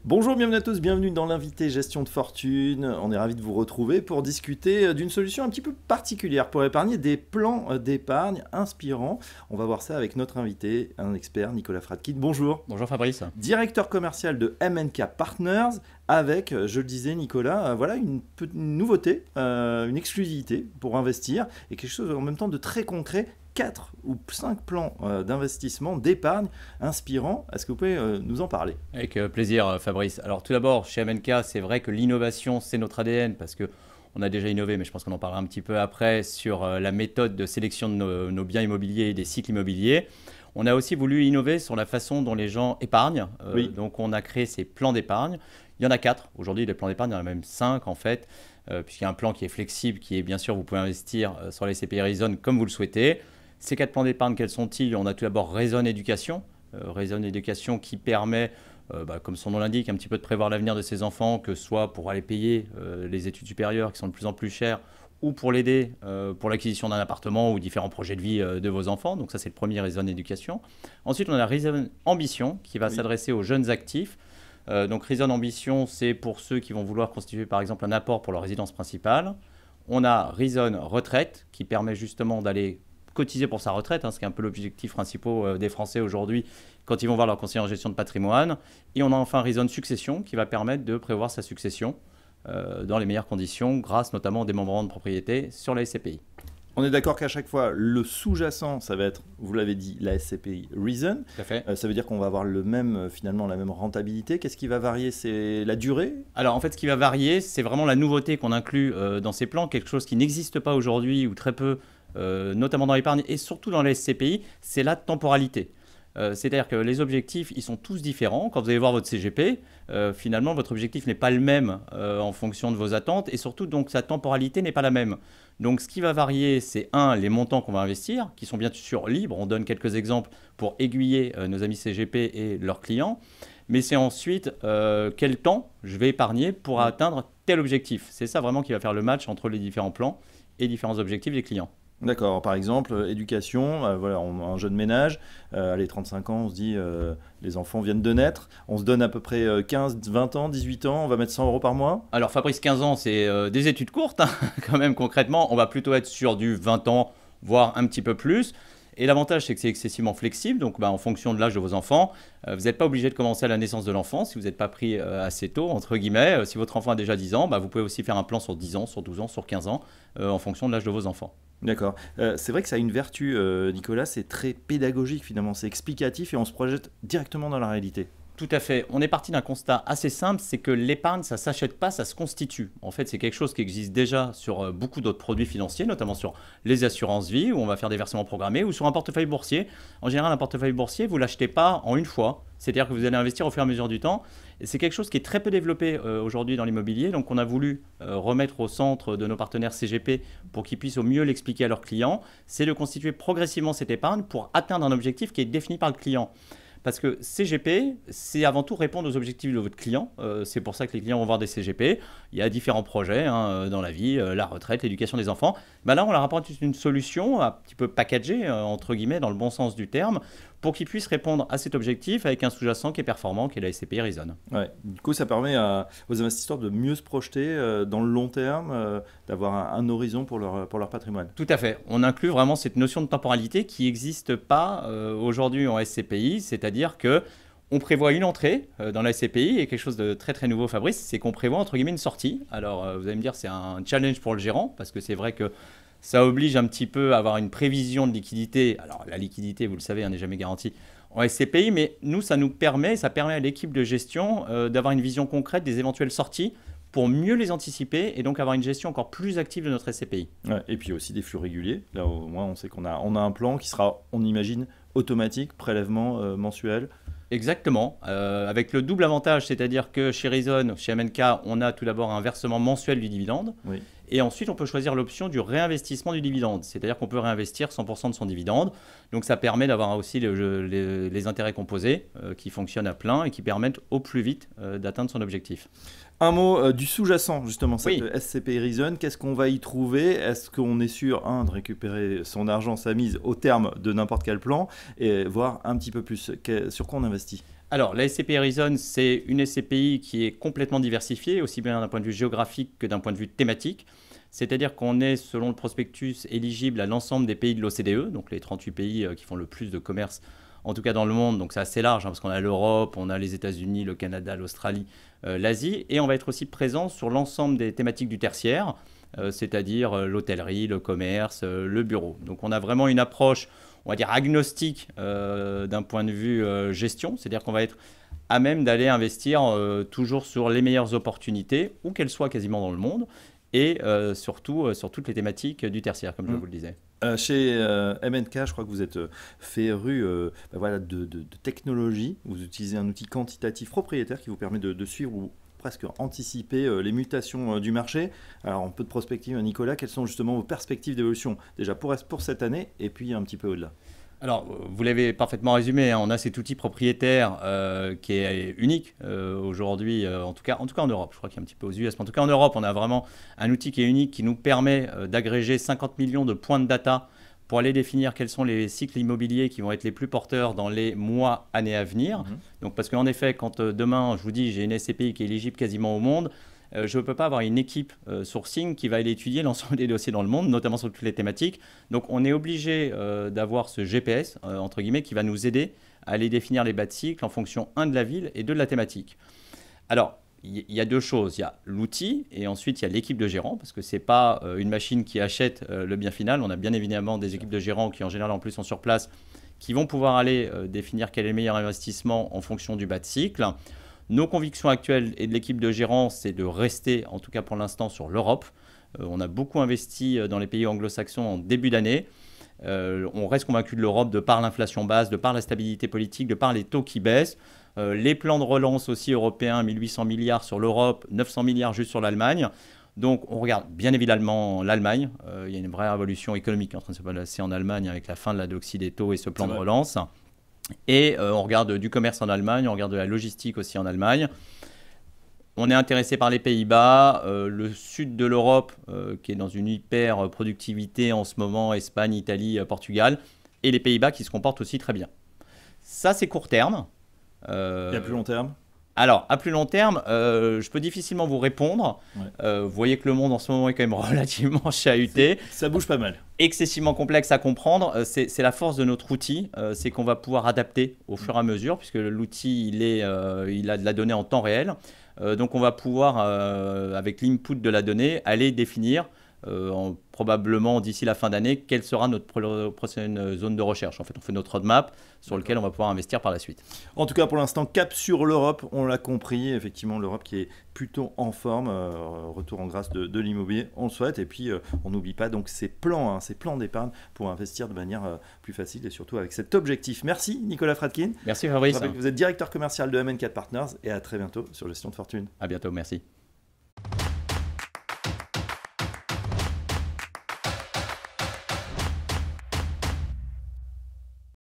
Bonjour, bienvenue à tous, bienvenue dans l'invité gestion de fortune. On est ravi de vous retrouver pour discuter d'une solution un petit peu particulière pour épargner, des plans d'épargne inspirants. On va voir ça avec notre invité, un expert, Nicolas Fradkin. Bonjour. Bonjour Fabrice. Directeur commercial de MNK Partners avec, je le disais Nicolas, voilà une nouveauté, une exclusivité pour investir et quelque chose en même temps de très concret. 4 ou 5 plans d'investissement, d'épargne inspirants. Est-ce que vous pouvez nous en parler? Avec plaisir Fabrice. Alors tout d'abord, chez MNK, c'est vrai que l'innovation, c'est notre ADN parce qu'on a déjà innové, mais je pense qu'on en parlera un petit peu après, sur la méthode de sélection de nos biens immobiliers et des cycles immobiliers. On a aussi voulu innover sur la façon dont les gens épargnent. Oui. Donc on a créé ces plans d'épargne. Il y en a 4. Aujourd'hui, les plans d'épargne, il y en a même 5 en fait, puisqu'il y a un plan qui est flexible, qui est bien sûr, vous pouvez investir sur les SCPI Reason comme vous le souhaitez. Ces 4 plans d'épargne, quels sont-ils? On a tout d'abord Reason Éducation. Reason Éducation qui permet, comme son nom l'indique, un petit peu de prévoir l'avenir de ses enfants, que ce soit pour aller payer les études supérieures qui sont de plus en plus chères, ou pour l'aider pour l'acquisition d'un appartement ou différents projets de vie de vos enfants. Donc ça, c'est le premier Reason Éducation. Ensuite, on a Reason Ambition qui va s'adresser aux jeunes actifs. Donc Reason Ambition, c'est pour ceux qui vont vouloir constituer par exemple un apport pour leur résidence principale. On a Reason Retraite qui permet justement d'aller cotiser pour sa retraite, ce qui est un peu l'objectif principal des Français aujourd'hui quand ils vont voir leur conseiller en gestion de patrimoine. Et on a enfin Reason Succession qui va permettre de prévoir sa succession dans les meilleures conditions grâce notamment au démembrement de propriété sur la SCPI. On est d'accord qu'à chaque fois, le sous-jacent, ça va être, vous l'avez dit, la SCPI Reason. Tout à fait. Ça veut dire qu'on va avoir finalement la même rentabilité. Qu'est-ce qui va varier? C'est la durée? Alors en fait, ce qui va varier, c'est vraiment la nouveauté qu'on inclut dans ces plans, quelque chose qui n'existe pas aujourd'hui ou très peu, notamment dans l'épargne et surtout dans les SCPI, c'est la temporalité. C'est-à-dire que les objectifs, ils sont tous différents. Quand vous allez voir votre CGP, finalement, votre objectif n'est pas le même en fonction de vos attentes et surtout, donc, sa temporalité n'est pas la même. Donc, ce qui va varier, c'est les montants qu'on va investir, qui sont bien sûr libres. On donne quelques exemples pour aiguiller nos amis CGP et leurs clients. Mais c'est ensuite quel temps je vais épargner pour atteindre tel objectif. C'est ça vraiment qui va faire le match entre les différents plans et différents objectifs des clients. D'accord, par exemple, éducation, voilà, on a un jeune ménage, allez, 35 ans, on se dit, les enfants viennent de naître, on se donne à peu près 15, 20 ans, 18 ans, on va mettre 100 € par mois. Alors Fabrice, 15 ans, c'est des études courtes, quand même concrètement, on va plutôt être sur du 20 ans, voire un petit peu plus. Et l'avantage, c'est que c'est excessivement flexible, donc en fonction de l'âge de vos enfants, vous n'êtes pas obligé de commencer à la naissance de l'enfant si vous n'êtes pas pris assez tôt, entre guillemets. Si votre enfant a déjà 10 ans, vous pouvez aussi faire un plan sur 10 ans, sur 12 ans, sur 15 ans, en fonction de l'âge de vos enfants. D'accord. C'est vrai que ça a une vertu, Nicolas, c'est très pédagogique finalement, c'est explicatif et on se projette directement dans la réalité. Tout à fait. On est parti d'un constat assez simple, c'est que l'épargne, ça ne s'achète pas, ça se constitue. En fait, c'est quelque chose qui existe déjà sur beaucoup d'autres produits financiers, notamment sur les assurances vie, où on va faire des versements programmés, ou sur un portefeuille boursier. En général, un portefeuille boursier, vous ne l'achetez pas en une fois. C'est-à-dire que vous allez investir au fur et à mesure du temps. Et c'est quelque chose qui est très peu développé aujourd'hui dans l'immobilier. Donc, on a voulu remettre au centre de nos partenaires CGP pour qu'ils puissent au mieux l'expliquer à leurs clients. C'est de constituer progressivement cette épargne pour atteindre un objectif qui est défini par le client. Parce que CGP, c'est avant tout répondre aux objectifs de votre client. C'est pour ça que les clients vont voir des CGP. Il y a différents projets dans la vie, la retraite, l'éducation des enfants. Là, on leur apporte une solution un petit peu packagée, entre guillemets, dans le bon sens du terme, pour qu'ils puissent répondre à cet objectif avec un sous-jacent qui est performant, qui est la SCPI Reason. Ouais. Du coup, ça permet aux investisseurs de mieux se projeter dans le long terme, d'avoir un horizon pour leur patrimoine. Tout à fait. On inclut vraiment cette notion de temporalité qui n'existe pas aujourd'hui en SCPI, c'est-à-dire que on prévoit une entrée dans la SCPI et quelque chose de très très nouveau, Fabrice, c'est qu'on prévoit entre guillemets une sortie. Alors vous allez me dire c'est un challenge pour le gérant parce que c'est vrai que ça oblige un petit peu à avoir une prévision de liquidité. Alors la liquidité, vous le savez, n'est jamais garantie en SCPI, mais nous ça permet à l'équipe de gestion d'avoir une vision concrète des éventuelles sorties pour mieux les anticiper et donc avoir une gestion encore plus active de notre SCPI. Ouais, et puis aussi des flux réguliers. Là, au moins, on sait qu'on a un plan qui sera, on imagine, automatique, prélèvement mensuel. Exactement, avec le double avantage, c'est-à-dire que chez Reason, chez MNK, on a tout d'abord un versement mensuel du dividende. Oui. Et ensuite, on peut choisir l'option du réinvestissement du dividende, c'est-à-dire qu'on peut réinvestir 100% de son dividende. Donc ça permet d'avoir aussi les intérêts composés qui fonctionnent à plein et qui permettent au plus vite d'atteindre son objectif. Un mot du sous-jacent, justement, cette Oui. SCPI Reason. Qu'est-ce qu'on va y trouver? Est-ce qu'on est sûr, de récupérer son argent, sa mise au terme de n'importe quel plan et voir un petit peu plus sur quoi on investit? Alors, la SCPI Horizon, c'est une SCPI qui est complètement diversifiée, aussi bien d'un point de vue géographique que d'un point de vue thématique. C'est-à-dire qu'on est, selon le prospectus, éligible à l'ensemble des pays de l'OCDE, donc les 38 pays qui font le plus de commerce, en tout cas dans le monde. Donc c'est assez large, parce qu'on a l'Europe, on a les États-Unis, le Canada, l'Australie, l'Asie. Et on va être aussi présent sur l'ensemble des thématiques du tertiaire, c'est-à-dire l'hôtellerie, le commerce, le bureau. Donc on a vraiment une approche, on va dire, agnostique d'un point de vue gestion. C'est-à-dire qu'on va être à même d'aller investir toujours sur les meilleures opportunités, où qu'elles soient quasiment dans le monde, et surtout sur toutes les thématiques du tertiaire, comme je vous le disais. Chez MNK, je crois que vous êtes féru voilà, de technologie. Vous utilisez un outil quantitatif propriétaire qui vous permet de suivre ou presque anticiper les mutations du marché. Alors, en peu de prospective, Nicolas, quelles sont justement vos perspectives d'évolution déjà pour cette année et puis un petit peu au-delà? Alors, vous l'avez parfaitement résumé, hein, on a cet outil propriétaire qui est unique aujourd'hui, en tout cas en Europe. Je crois qu'il y a un petit peu aux US, mais en tout cas en Europe, on a vraiment un outil qui est unique qui nous permet d'agréger 50 millions de points de data pour aller définir quels sont les cycles immobiliers qui vont être les plus porteurs dans les mois, années à venir. Donc, parce qu'en effet, quand demain, je vous dis, j'ai une SCPI qui est éligible quasiment au monde, je ne peux pas avoir une équipe sourcing qui va aller étudier l'ensemble des dossiers dans le monde, notamment sur toutes les thématiques. Donc, on est obligé d'avoir ce GPS, entre guillemets, qui va nous aider à aller définir les bas de cycle en fonction, de la ville et de la thématique. Alors, il y a deux choses. Il y a l'outil et ensuite, il y a l'équipe de gérants, parce que ce n'est pas une machine qui achète le bien final. On a bien évidemment des équipes de gérants qui, en général, en plus, sont sur place, qui vont pouvoir aller définir quel est le meilleur investissement en fonction du bas de cycle. Nos convictions actuelles et de l'équipe de gérants, c'est de rester, en tout cas pour l'instant, sur l'Europe. On a beaucoup investi dans les pays anglo-saxons en début d'année. On reste convaincu de l'Europe de par l'inflation basse, de par la stabilité politique, de par les taux qui baissent. Les plans de relance aussi européens, 1800 milliards sur l'Europe, 900 milliards juste sur l'Allemagne. Donc on regarde bien évidemment l'Allemagne. Il y a une vraie révolution économique en train de se passer en Allemagne avec la fin de la doxie des taux et ce plan de relance. Et on regarde du commerce en Allemagne, on regarde de la logistique aussi en Allemagne. On est intéressé par les Pays-Bas, le sud de l'Europe qui est dans une hyper productivité en ce moment, Espagne, Italie, Portugal, et les Pays-Bas qui se comportent aussi très bien. Ça, c'est court terme. Et à plus long terme? Alors, à plus long terme, je peux difficilement vous répondre. Vous voyez que le monde en ce moment est quand même relativement chahuté. Ça bouge pas mal. Excessivement complexe à comprendre. C'est la force de notre outil, c'est qu'on va pouvoir adapter au fur et à mesure, puisque l'outil, il a de la donnée en temps réel. Donc, on va pouvoir, avec l'input de la donnée, aller définir probablement d'ici la fin d'année quelle sera notre prochaine zone de recherche. En fait, on fait notre roadmap sur lequel on va pouvoir investir par la suite. En tout cas, pour l'instant, cap sur l'Europe, on l'a compris. Effectivement, l'Europe qui est plutôt en forme, retour en grâce de l'immobilier, on le souhaite. Et puis, on n'oublie pas donc ces plans d'épargne pour investir de manière plus facile et surtout avec cet objectif. Merci Nicolas Fradkin. Merci Fabrice. Je rappelle que vous êtes directeur commercial de MN4 Partners et à très bientôt sur Gestion de Fortune. À bientôt, merci.